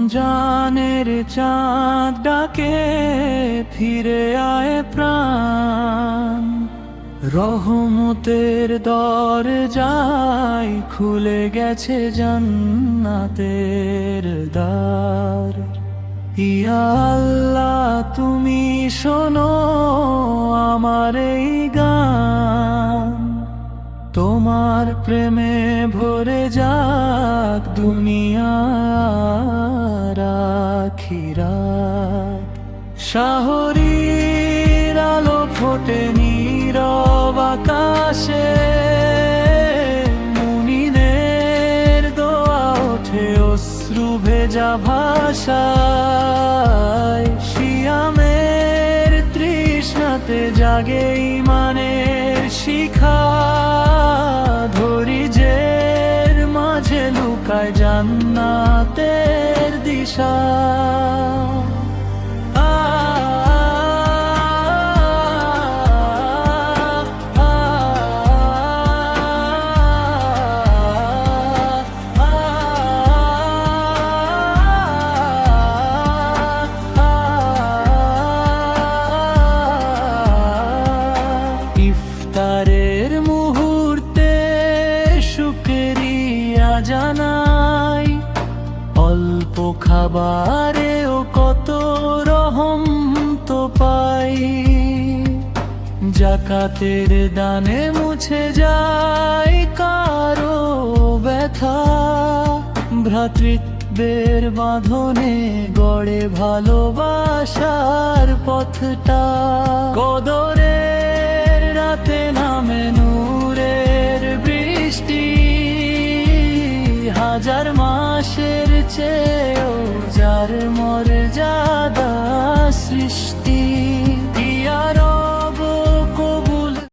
রমজানের চাঁদ ডাকে ফিরে আয় প্রাণ, রহমতের দরজায় খুলে গেছে জান্নাতের দ্বার। ইয়া আল্লাহ তুমি শোনো আমার এই গান, তোমার প্রেমে ভরে যাক দুনিয়া আর আখিরাত। শাহরির আলো ফোটে নীরব আকাশে, মুনিনের দোয়া ওঠে অশ্রু ভেজা ভাষায়। সিয়ামের তৃষ্ণাতে জাগে ঈমানের শিখা, ধৈর্যের মাঝে লুকায় জান্নাতের দিশা। ইফতারের মুহূর্তে শুকরিয়া জানাই, অল্প খাবারেও কত রহম তো পাই। জাকাতের দানে মুছে যায় কারো ব্যথা, ভ্রাতৃত্বের বাঁধনে গড়ে ভালোবাসার পথটা। কদরের রাতে নামে নূরের বৃষ্টি, হাজার মাসের চেয়েও যার মর্যাদা সৃষ্টি।